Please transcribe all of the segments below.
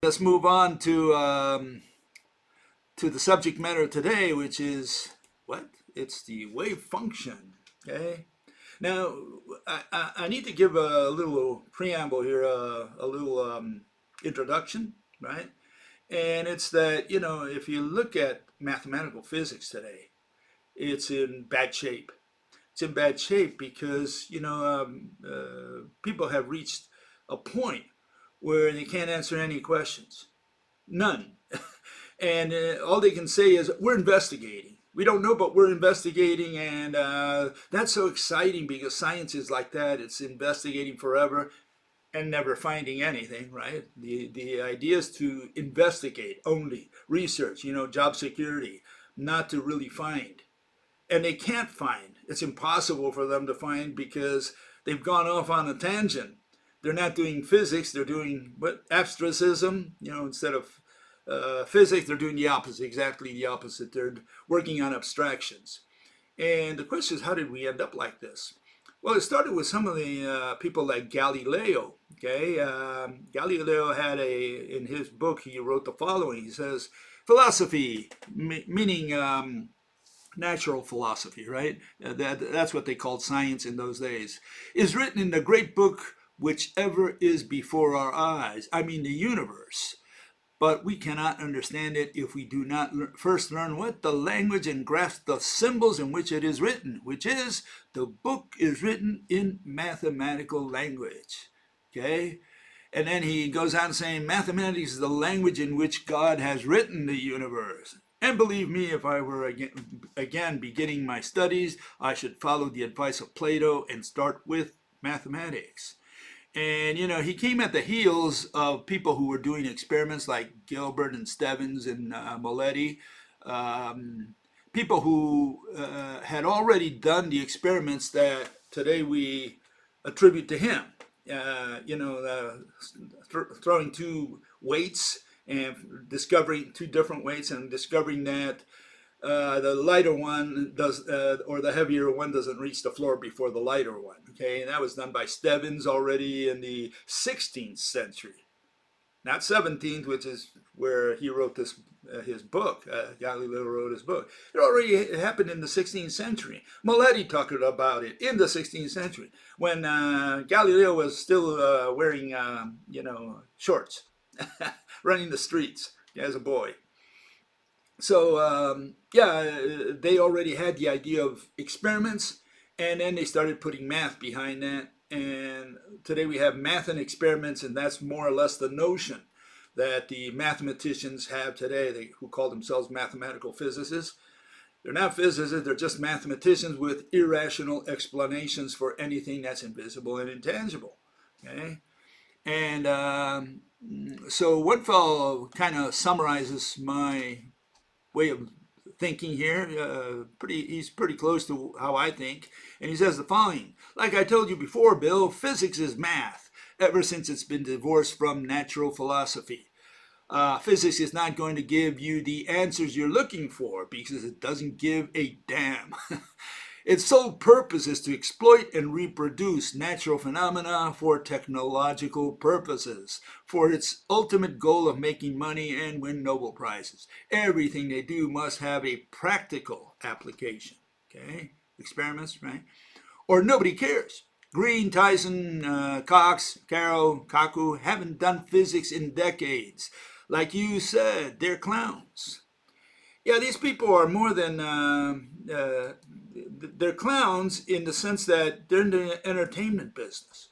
let's move on to the subject matter today, which is what? It's the wave function. Okay. Now, I need to give a little preamble here, a little introduction, right? And it's that, if you look at mathematical physics today, it's in bad shape. It's in bad shape because, people have reached a point where they can't answer any questions. None. And all they can say is, we're investigating. We don't know, but we're investigating, and that's so exciting because science is like that. It's investigating forever and never finding anything, right? The idea is to investigate only, research, job security, not to really find. And they can't find. It's impossible for them to find because they've gone off on a tangent. They're not doing physics, they're doing what? Abstracism, instead of physics, they're doing the opposite, exactly the opposite. They're working on abstractions. And the question is, how did we end up like this? Well, it started with some of the people like Galileo. Okay, Galileo had in his book, he wrote the following. He says, philosophy, meaning natural philosophy, right? That's what they called science in those days, is written in the great book whichever is before our eyes. I mean, the universe. But we cannot understand it if we do not first learn what the language and grasp the symbols in which it is written, which is the book is written in mathematical language. Okay? And then he goes on saying, mathematics is the language in which God has written the universe. And believe me, if I were again beginning my studies, I should follow the advice of Plato and start with mathematics. And, he came at the heels of people who were doing experiments like Gilbert and Stevens and Moletti, people who had already done the experiments that today we attribute to him. Throwing two weights and discovering two different weights and discovering that the lighter one does, or the heavier one doesn't reach the floor before the lighter one. Okay, and that was done by Stevens already in the 16th century, not 17th, which is where he wrote his book. Galileo wrote his book. It already happened in the 16th century. Moletti talked about it in the 16th century when Galileo was still wearing, shorts, running the streets as a boy. So, they already had the idea of experiments, and then they started putting math behind that. And today we have math and experiments, and that's more or less the notion that the mathematicians have today, who call themselves mathematical physicists. They're not physicists, they're just mathematicians with irrational explanations for anything that's invisible and intangible. Okay? And so one fellow kind of summarizes my way of thinking here. He's pretty close to how I think. And he says the following: like I told you before, Bill, physics is math ever since it's been divorced from natural philosophy. Physics is not going to give you the answers you're looking for because it doesn't give a damn. Its sole purpose is to exploit and reproduce natural phenomena for technological purposes, for its ultimate goal of making money and win Nobel Prizes. Everything they do must have a practical application. Okay? Experiments, right? Or nobody cares. Green, Tyson, Cox, Carroll, Kaku haven't done physics in decades. Like you said, they're clowns. Yeah, these people are more than they're clowns in the sense that they're in the entertainment business.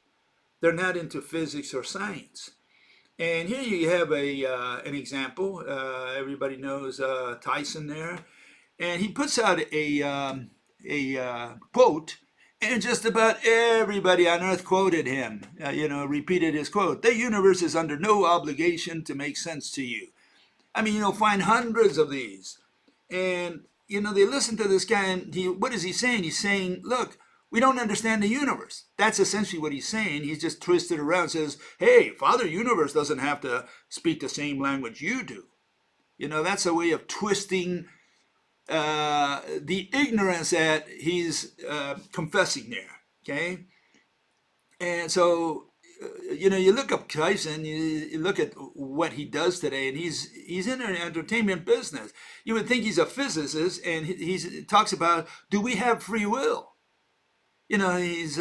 They're not into physics or science. And here you have an example. Everybody knows Tyson there, and he puts out a quote, and just about everybody on earth quoted him. Repeated his quote: "The universe is under no obligation to make sense to you." I mean, you'll find hundreds of these. And, they listen to this guy, and what is he saying? He's saying, look, we don't understand the universe. That's essentially what he's saying. He's just twisted around and says, hey, Father Universe doesn't have to speak the same language you do. That's a way of twisting the ignorance that he's confessing there. Okay? And so you look up Tyson, you look at what he does today, and he's in an entertainment business. You would think he's a physicist, and he talks about, do we have free will? He's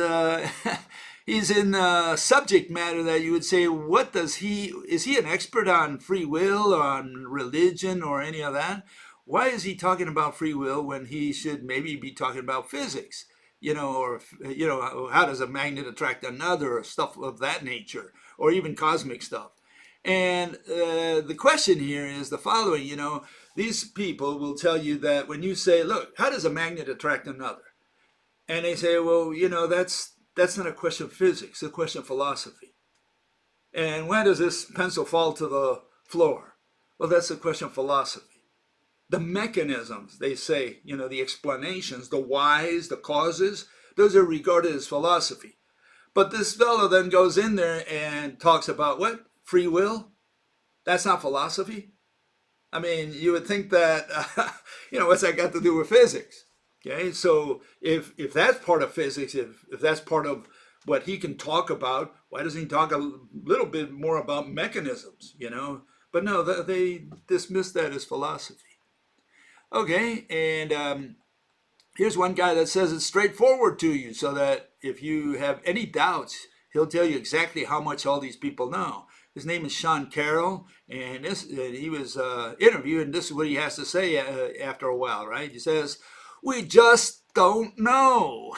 he's in subject matter that you would say, what does is he an expert on free will or on religion or any of that? Why is he talking about free will when he should maybe be talking about physics? Or how does a magnet attract another, or stuff of that nature, or even cosmic stuff. And the question here is the following. These people will tell you that when you say, look, how does a magnet attract another? And they say, well, that's not a question of physics, it's a question of philosophy. And when does this pencil fall to the floor? Well, that's a question of philosophy. The mechanisms, they say, the explanations, the whys, the causes, those are regarded as philosophy. But this fellow then goes in there and talks about what? Free will? That's not philosophy? I mean, you would think that, what's that got to do with physics? Okay, so if that's part of physics, if that's part of what he can talk about, why doesn't he talk a little bit more about mechanisms, But no, they dismiss that as philosophy. Okay, and here's one guy that says it's straightforward to you, so that if you have any doubts, he'll tell you exactly how much all these people know. His name is Sean Carroll, and he was interviewed, and this is what he has to say after a while, right? He says, we just don't know.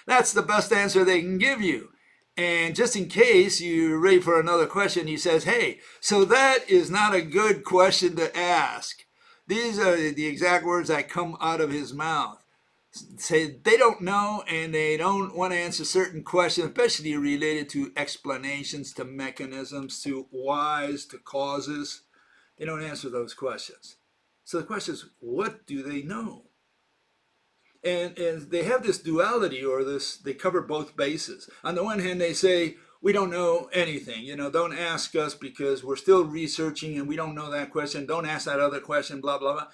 That's the best answer they can give you. And just in case you're ready for another question, he says, hey, so that is not a good question to ask. These are the exact words that come out of his mouth. Say they don't know, and they don't want to answer certain questions, especially related to explanations, to mechanisms, to whys, to causes. They don't answer those questions. So the question is, what do they know? And they have this duality, or they cover both bases. On the one hand, they say, we don't know anything. Don't ask us because we're still researching and we don't know that question. Don't ask that other question, blah, blah, blah.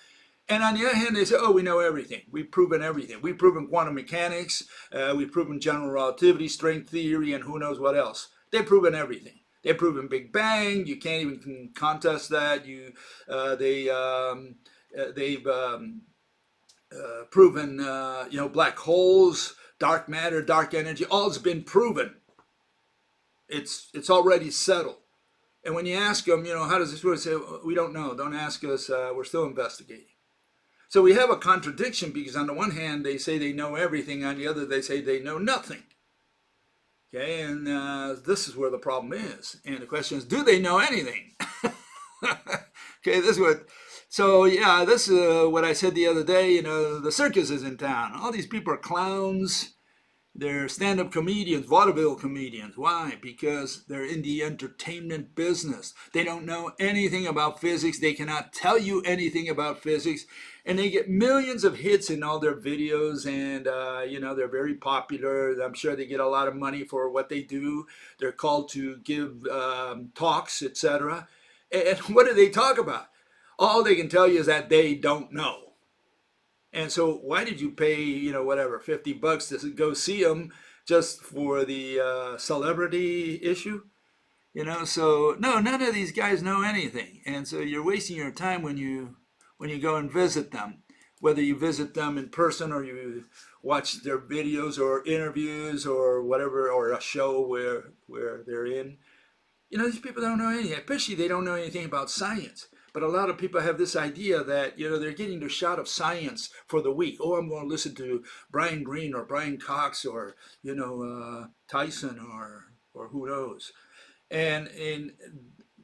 And on the other hand, they say, oh, we know everything. We've proven everything. We've proven quantum mechanics. We've proven general relativity, string theory, and who knows what else. They've proven everything. They've proven Big Bang. You can't even contest that. They've proven, black holes, dark matter, dark energy. All's been proven. It's already settled. And when you ask them, how does this work? They say, we don't know. Don't ask us. We're still investigating. So we have a contradiction, because on the one hand, they say they know everything. On the other, they say they know nothing. Okay, and this is where the problem is. And the question is, do they know anything? Okay, this is what... So yeah, this is what I said the other day. The circus is in town. All these people are clowns. They're stand-up comedians, vaudeville comedians. Why? Because they're in the entertainment business. They don't know anything about physics. They cannot tell you anything about physics. And they get millions of hits in all their videos, and they're very popular. I'm sure they get a lot of money for what they do. They're called to give talks, etc. And what do they talk about? All they can tell you is that they don't know. And so why did you pay, $50 to go see them just for the celebrity issue? So no, none of these guys know anything. And so you're wasting your time when you go and visit them, whether you visit them in person or you watch their videos or interviews or whatever, or a show where they're in. These people don't know anything, especially they don't know anything about science. But a lot of people have this idea that, they're getting their shot of science for the week. Oh, I'm going to listen to Brian Greene or Brian Cox or, Tyson or who knows. And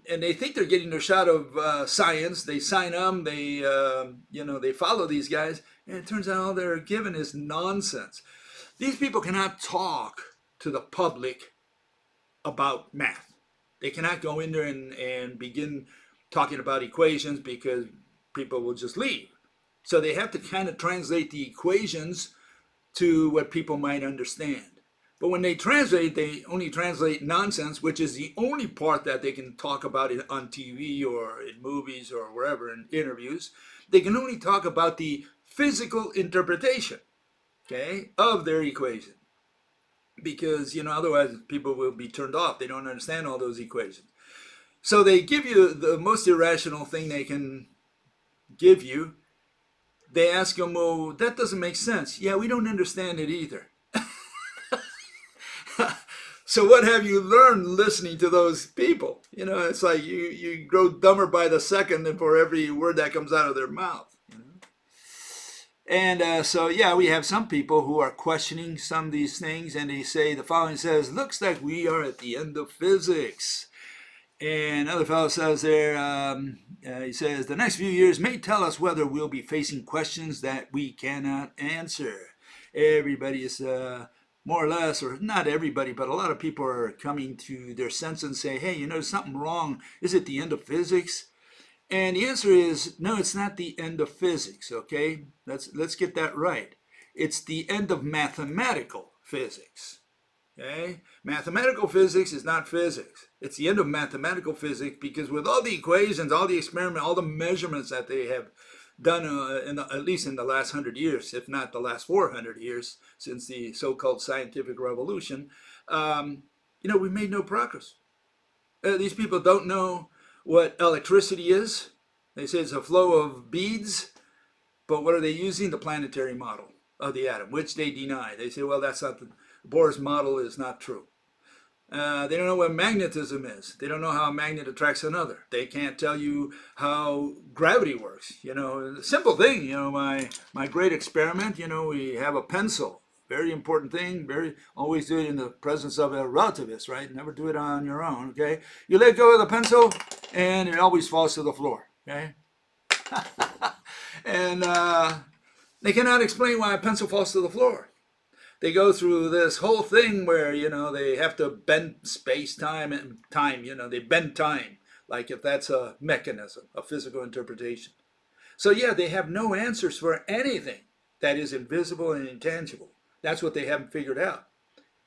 they think they're getting their shot of science. They sign them. They follow these guys. And it turns out all they're given is nonsense. These people cannot talk to the public about math. They cannot go in there and begin talking about equations, because people will just leave. So they have to kind of translate the equations to what people might understand. But when they translate, they only translate nonsense, which is the only part that they can talk about on TV or in movies or wherever, in interviews. They can only talk about the physical interpretation, okay, of their equation. because, otherwise people will be turned off. They don't understand all those equations. So they give you the most irrational thing they can give you. They ask them, well, that doesn't make sense. Yeah, we don't understand it either. So what have you learned listening to those people? It's like you grow dumber by the second and for every word that comes out of their mouth. And so, yeah, we have some people who are questioning some of these things, and they say the following says, looks like we are at the end of physics. And another fellow says there, he says, the next few years may tell us whether we'll be facing questions that we cannot answer. Everybody is more or less, or not everybody, but a lot of people are coming to their sense and say, hey, there's something wrong. Is it the end of physics? And the answer is, no, it's not the end of physics, okay? Let's get that right. It's the end of mathematical physics, okay? Mathematical physics is not physics. It's the end of mathematical physics because with all the equations, all the experiments, all the measurements that they have done, at least in the last 100 years, if not the last 400 years, since the so-called scientific revolution, we made no progress. These people don't know what electricity is. They say it's a flow of beads, but what are they using? The planetary model of the atom, which they deny. They say, well, that's not the Bohr's model is not true. They don't know what magnetism is. They don't know how a magnet attracts another. They can't tell you how gravity works. Simple thing. My great experiment. We have a pencil. Very important thing. Always do it in the presence of a relativist, right? Never do it on your own. Okay. You let go of the pencil, and it always falls to the floor. Okay. And they cannot explain why a pencil falls to the floor. They go through this whole thing where, they have to bend space, time, and time, they bend time, like if that's a mechanism, a physical interpretation. So yeah, they have no answers for anything that is invisible and intangible. That's what they haven't figured out.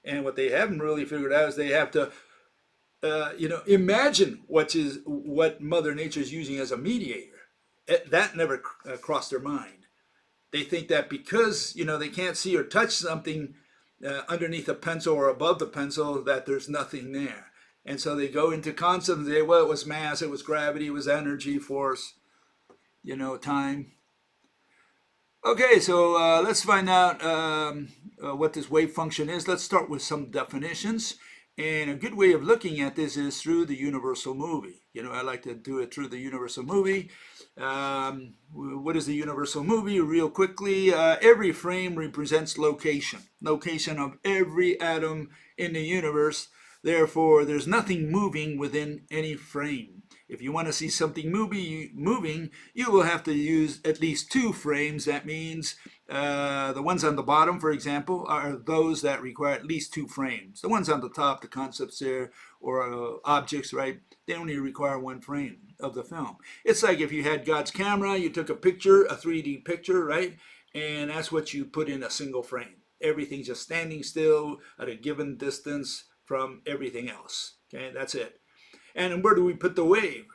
And what they haven't really figured out is they have to, imagine what Mother Nature is using as a mediator. That never crossed their mind. They think that because, they can't see or touch something underneath a pencil or above the pencil, that there's nothing there. And so they go into concepts and say, well, it was mass, it was gravity, it was energy, force, time. Okay, so let's find out what this wave function is. Let's start with some definitions. And a good way of looking at this is through the universal movie. I like to do it through the universal movie. What is the universal movie? Real quickly, every frame represents location of every atom in the universe. Therefore, there's nothing moving within any frame. If you want to see something moving, you will have to use at least two frames. That means the ones on the bottom, for example, are those that require at least two frames. The ones on the top, the concepts there, or objects, right, they only require one frame of the film. It's like if you had God's camera, you took a picture, a 3D picture, right, and that's what you put in a single frame. Everything's just standing still at a given distance from everything else. Okay, that's it. And where do we put the wave?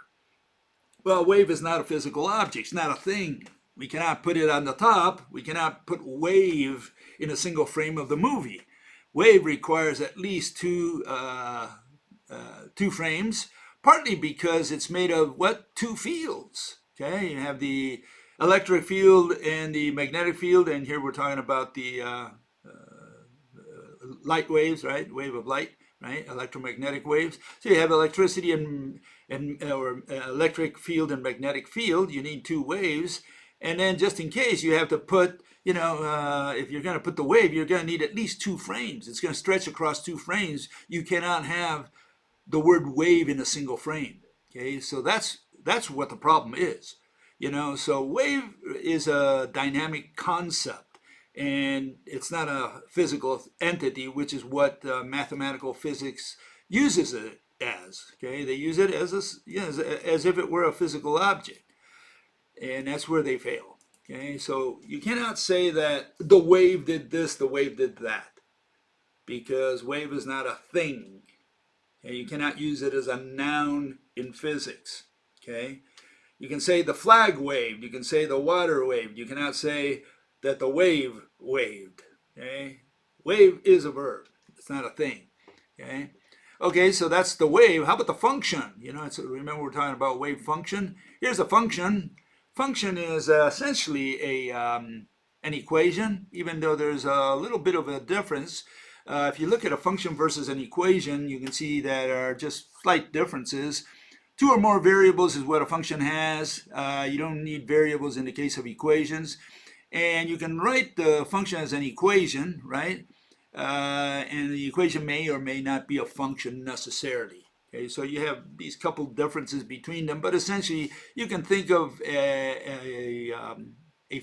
Well, wave is not a physical object. It's not a thing. We cannot put it on the top. We cannot put wave in a single frame of the movie. Wave requires at least two frames, partly because it's made of what? Two fields. Okay, you have the electric field and the magnetic field, and here we're talking about the light waves, right? Wave of light. Right, electromagnetic waves. So you have electricity and or electric field and magnetic field. You need two waves, and then just in case you have to put, if you're going to put the wave, you're going to need at least two frames. It's going to stretch across two frames. You cannot have the word wave in a single frame. Okay, so that's what the problem is. So wave is a dynamic concept. And it's not a physical entity, which is what mathematical physics uses it as. Okay, they use it as if it were a physical object, and that's where they fail. Okay, so you cannot say that the wave did this, the wave did that, because wave is not a thing. Okay, you cannot use it as a noun in physics. Okay, you can say the flag waved, you can say the water waved. You cannot say that the wave waved. Okay? Wave is a verb. It's not a thing. Okay. Okay, so that's the wave. How about the function? You know, remember we're talking about wave function. Here's a function. Function is essentially an equation, even though there's a little bit of a difference. If you look at a function versus an equation, you can see that are just slight differences. Two or more variables is what a function has. You don't need variables in the case of equations. And you can write the function as an equation, right? And the equation may or may not be a function necessarily. Okay, so you have these couple differences between them, but essentially you can think of a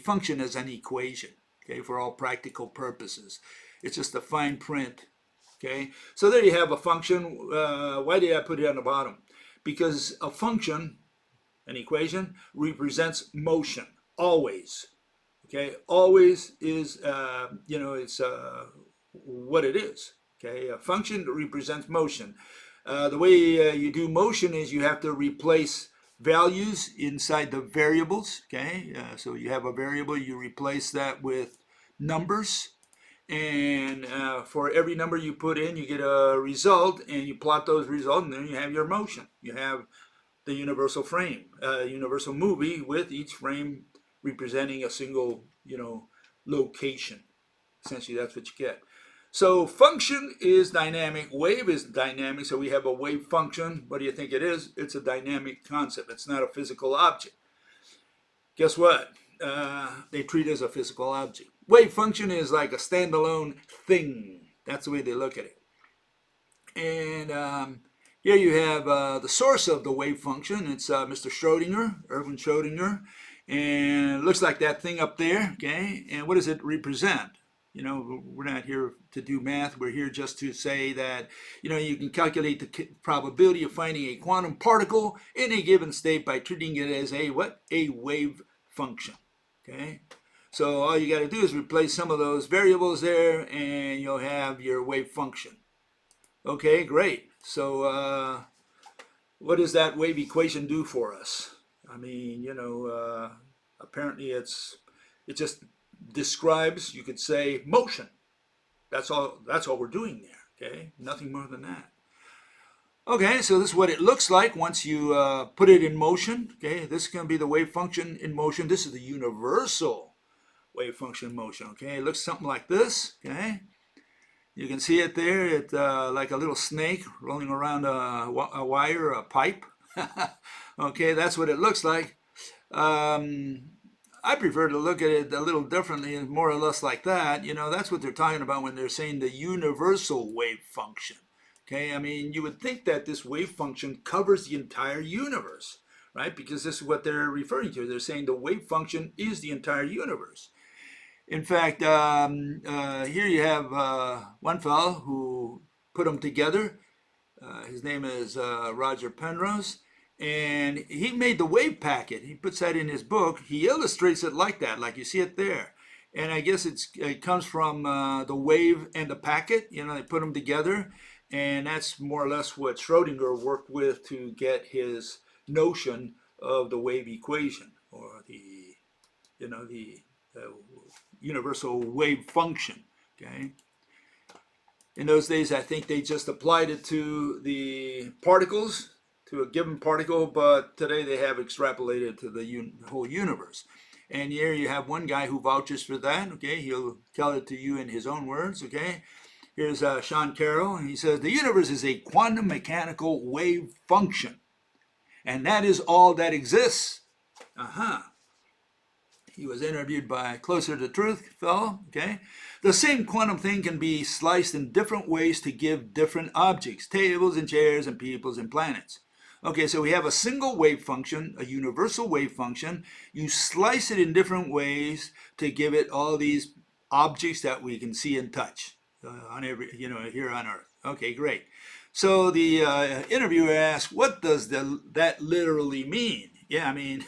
function as an equation, okay, for all practical purposes. It's just a fine print, okay? So there you have a function. Why did I put it on the bottom? Because a function, an equation, represents motion, always. Okay, always is, it's what it is. Okay, a function represents motion. The way you do motion is you have to replace values inside the variables. Okay, so you have a variable, you replace that with numbers. And for every number you put in, you get a result, and you plot those results, and then you have your motion. You have the universal frame, universal movie with each frame representing a single, location. Essentially, that's what you get. So function is dynamic, wave is dynamic, so we have a wave function. What do you think it is? It's a dynamic concept. It's not a physical object. Guess what? They treat it as a physical object. Wave function is like a standalone thing. That's the way they look at it. And here you have the source of the wave function. It's Mr. Schrodinger, Erwin Schrodinger. And it looks like that thing up there, okay? And what does it represent? We're not here to do math. We're here just to say that, you can calculate the probability of finding a quantum particle in a given state by treating it as a what? A wave function, okay? So all you got to do is replace some of those variables there, and you'll have your wave function. Okay, great. So what does that wave equation do for us? I mean, apparently it just describes, you could say, motion. That's all we're doing there, okay? Nothing more than that. Okay, so this is what it looks like once you put it in motion. Okay, this is going to be the wave function in motion. This is the universal wave function in motion. Okay, it looks something like this. Okay, you can see it there. It's like a little snake rolling around a wire, a pipe. Okay, that's what it looks like. I prefer to look at it a little differently, more or less like that. That's what they're talking about when they're saying the universal wave function. Okay, I mean, you would think that this wave function covers the entire universe, right? Because this is what they're referring to. They're saying the wave function is the entire universe. In fact, here you have one fellow who put them together. His name is Roger Penrose. And he made the wave packet. He puts that in his book. He illustrates it like that, like you see it there. And I guess it comes from the wave and the packet. They put them together. And that's more or less what Schrodinger worked with to get his notion of the wave equation, or the universal wave function. Okay. In those days, I think they just applied it to the particles, to a given particle, but today they have extrapolated to the whole universe. And here you have one guy who vouches for that. Okay, he'll tell it to you in his own words. Okay, here's Sean Carroll. He says the universe is a quantum mechanical wave function, and that is all that exists. He was interviewed by Closer to Truth fellow. Okay, the same quantum thing can be sliced in different ways to give different objects, tables and chairs and peoples and planets. Okay, so we have a single wave function, a universal wave function. You slice it in different ways to give it all these objects that we can see and touch on every, here on Earth. Okay, great. So the interviewer asked, what does that literally mean? Yeah, I mean,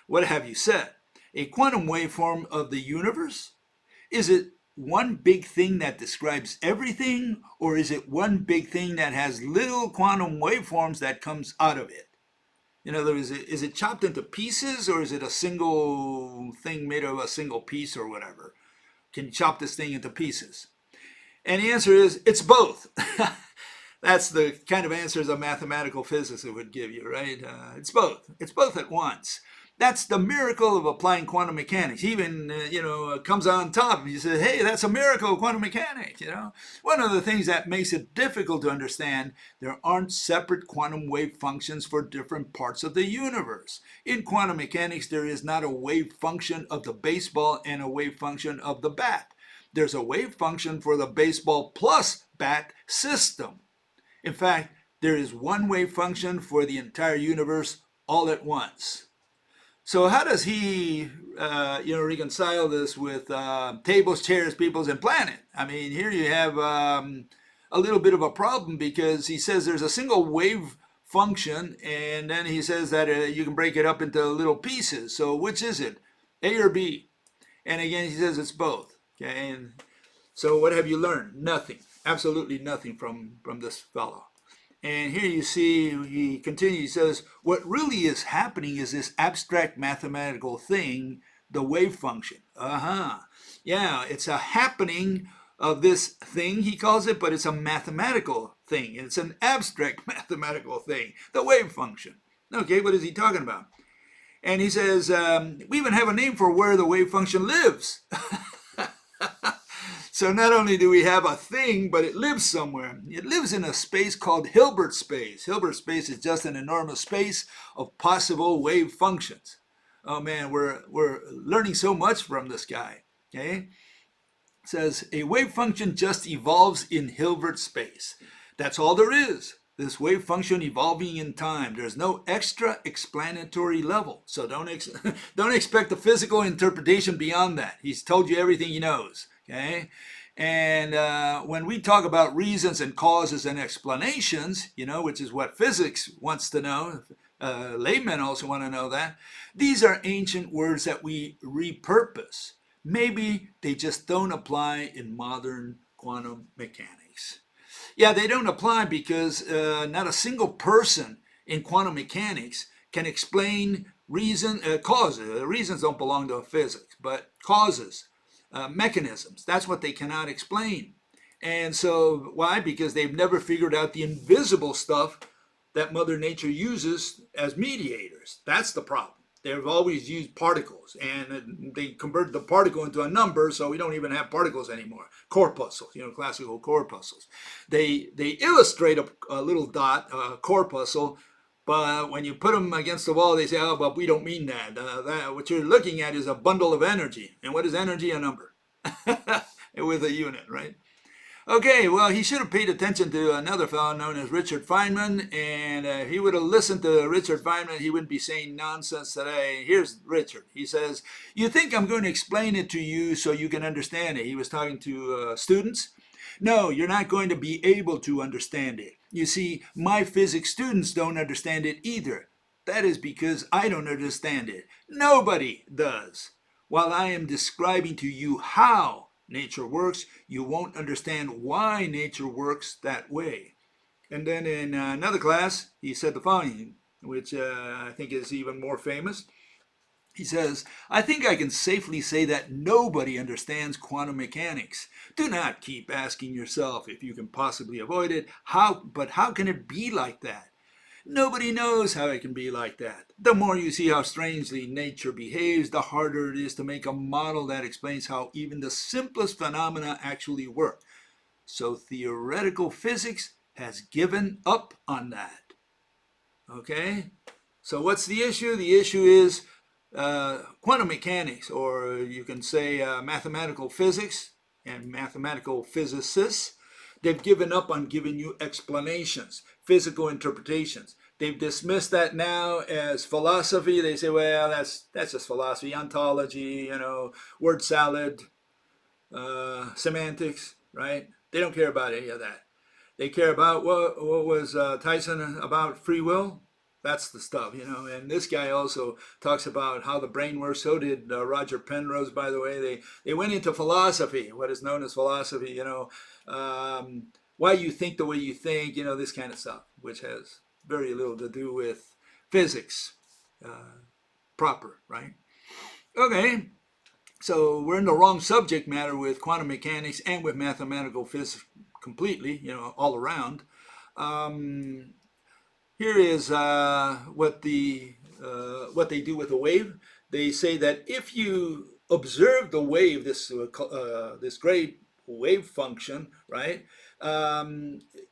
what have you said? A quantum waveform of the universe? Is it one big thing that describes everything, or is it one big thing that has little quantum waveforms that comes out of it? In other words, is it chopped into pieces, or is it a single thing made of a single piece or whatever? Can you chop this thing into pieces? And the answer is, it's both. That's the kind of answers a mathematical physicist would give you, right? It's both. It's both at once. That's the miracle of applying quantum mechanics. He even, comes on top. He says, hey, that's a miracle of quantum mechanics, One of the things that makes it difficult to understand, there aren't separate quantum wave functions for different parts of the universe. In quantum mechanics, there is not a wave function of the baseball and a wave function of the bat. There's a wave function for the baseball plus bat system. In fact, there is one wave function for the entire universe all at once. So how does he, reconcile this with tables, chairs, peoples, and planet? I mean, here you have a little bit of a problem because he says there's a single wave function, and then he says that you can break it up into little pieces. So which is it, A or B? And again, he says it's both. Okay, and so what have you learned? Nothing, absolutely nothing from this fellow. And here you see, he continues, he says, what really is happening is this abstract mathematical thing, the wave function. Yeah, it's a happening of this thing, he calls it, but it's a mathematical thing. It's an abstract mathematical thing, the wave function. Okay, what is he talking about? And he says, we even have a name for where the wave function lives. So not only do we have a thing, but it lives somewhere. It lives in a space called Hilbert space. Hilbert space is just an enormous space of possible wave functions. Oh man, we're learning so much from this guy. Okay, it says a wave function just evolves in Hilbert space. That's all there is. This wave function evolving in time. There's no extra explanatory level. So don't expect a physical interpretation beyond that. He's told you everything he knows. Okay, and when we talk about reasons and causes and explanations, which is what physics wants to know, laymen also want to know that, these are ancient words that we repurpose. Maybe they just don't apply in modern quantum mechanics. Yeah, they don't apply because not a single person in quantum mechanics can explain causes. Reasons don't belong to physics, but causes. Mechanisms. That's what they cannot explain. And so why? Because they've never figured out the invisible stuff that Mother Nature uses as mediators. That's the problem. They've always used particles, and they converted the particle into a number, so we don't even have particles anymore. Corpuscles, classical corpuscles. They illustrate a little dot, a corpuscle, but when you put them against the wall, they say, oh, but we don't mean that. What you're looking at is a bundle of energy. And what is energy? A number. With a unit, right? Okay, well, he should have paid attention to another fellow known as Richard Feynman. And if he would have listened to Richard Feynman, he wouldn't be saying nonsense today. Here's Richard. He says, you think I'm going to explain it to you so you can understand it? He was talking to students. No, you're not going to be able to understand it. You see, my physics students don't understand it either. That is because I don't understand it. Nobody does. While I am describing to you how nature works, you won't understand why nature works that way. And then in another class, he said the following, which I think is even more famous. He says, I think I can safely say that nobody understands quantum mechanics. Do not keep asking yourself if you can possibly avoid it. But how can it be like that? Nobody knows how it can be like that. The more you see how strangely nature behaves, the harder it is to make a model that explains how even the simplest phenomena actually work. So theoretical physics has given up on that. Okay? So what's the issue? The issue is quantum mechanics, or you can say mathematical physics and mathematical physicists. They've given up on giving you explanations, physical interpretations. They've dismissed that now as philosophy. They say, well, that's just philosophy, ontology, word salad, semantics, right? They don't care about any of that. They care about what was Tyson about free will? That's the stuff, And this guy also talks about how the brain works. So did Roger Penrose, by the way. They went into philosophy, what is known as philosophy, why you think the way you think, this kind of stuff, which has very little to do with physics proper, right? Okay. So we're in the wrong subject matter with quantum mechanics and with mathematical physics completely, all around. Um, Here is what they do with a wave. They say that if you observe the wave, this great wave function, right?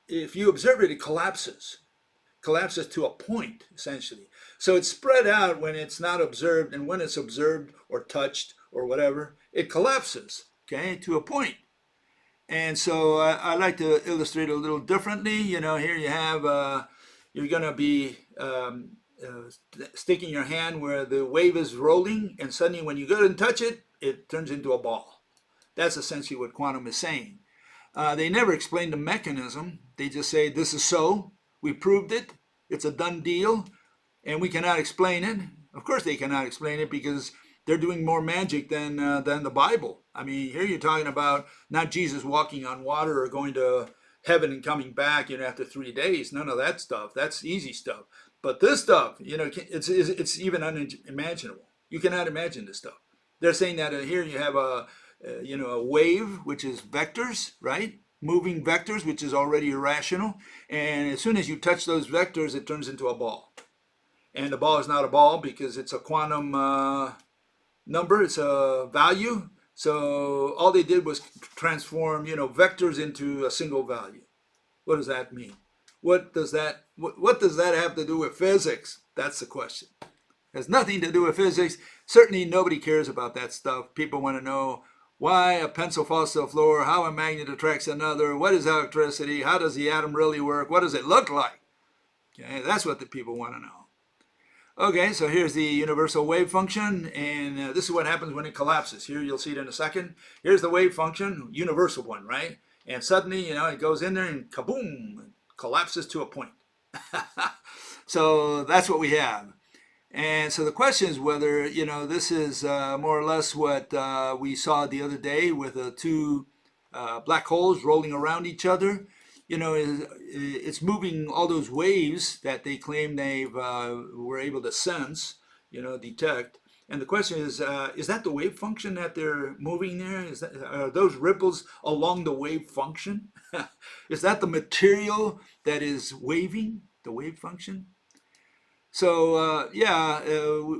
If you observe it, it collapses to a point essentially. So it's spread out when it's not observed, and when it's observed or touched or whatever, it collapses, okay, to a point. And so I like to illustrate a little differently. Here you have, you're going to be sticking your hand where the wave is rolling, and suddenly when you go and touch it, it turns into a ball. That's essentially what quantum is saying. They never explain the mechanism. They just say, this is so, we proved it, it's a done deal, and we cannot explain it. Of course they cannot explain it because they're doing more magic than the Bible. I mean, here you're talking about not Jesus walking on water or going to heaven and coming back, after 3 days. None of that stuff. That's easy stuff. But this stuff, it's even unimaginable. You cannot imagine this stuff. They're saying that here you have a wave, which is vectors, right? Moving vectors, which is already irrational. And as soon as you touch those vectors, it turns into a ball. And the ball is not a ball because it's a quantum number, it's a value. So all they did was transform, vectors into a single value. What does that mean? What does that have to do with physics? That's the question. It has nothing to do with physics. Certainly nobody cares about that stuff. People want to know why a pencil falls to the floor, how a magnet attracts another, what is electricity, how does the atom really work, what does it look like? Okay, that's what the people want to know. Okay, so here's the universal wave function, and this is what happens when it collapses. Here, you'll see it in a second. Here's the wave function, universal one, right? And suddenly, it goes in there and kaboom, collapses to a point. So that's what we have. And so the question is whether, this is more or less what we saw the other day with the two black holes rolling around each other. It's moving all those waves that they claim they were able to sense, detect. And the question is that the wave function that they're moving there? Are those ripples along the wave function? Is that the material that is waving, the wave function? So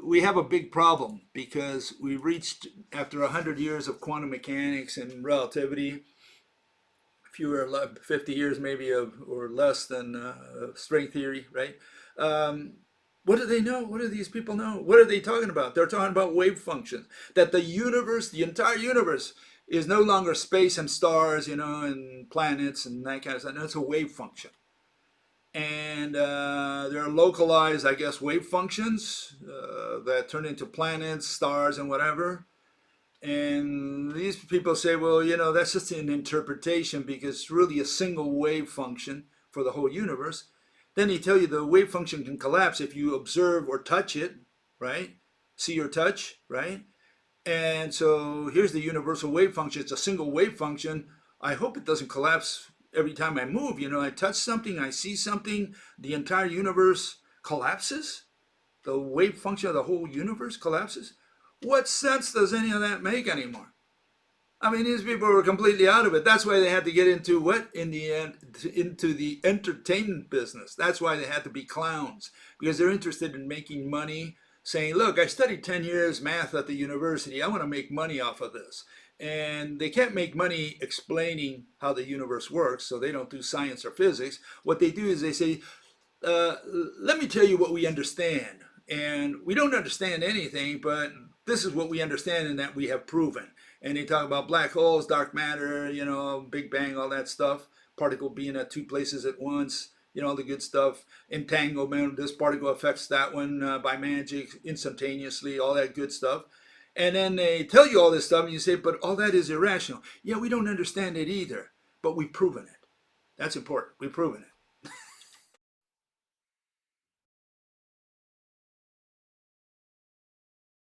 we have a big problem because we've reached, after 100 years of quantum mechanics and relativity, fewer 50 years maybe or less than string theory, right? What do they know? What do these people know? What are they talking about? They're talking about wave functions. That the universe, the entire universe, is no longer space and stars, and planets and that kind of stuff. No, it's a wave function. And there are localized, I guess, wave functions that turn into planets, stars, and whatever. And these people say, well, that's just an interpretation because it's really a single wave function for the whole universe. Then they tell you the wave function can collapse if you observe or touch it, right? See or touch, right? And so here's the universal wave function. It's a single wave function. I hope it doesn't collapse every time I move. I touch something, I see something, the entire universe collapses. The wave function of the whole universe collapses. What sense does any of that make anymore? I mean, these people were completely out of it. That's why they had to get into what? In the end, into the entertainment business. That's why they had to be clowns, because they're interested in making money, saying, look, I studied 10 years math at the university. I want to make money off of this. And they can't make money explaining how the universe works, so they don't do science or physics. What they do is they say, let me tell you what we understand. And we don't understand anything, but this is what we understand and that we have proven. And they talk about black holes, dark matter, Big Bang, all that stuff, particle being at two places at once, all the good stuff, entanglement, this particle affects that one by magic, instantaneously, all that good stuff. And then they tell you all this stuff and you say, but all that is irrational. Yeah, we don't understand it either, but we've proven it. That's important. We've proven it.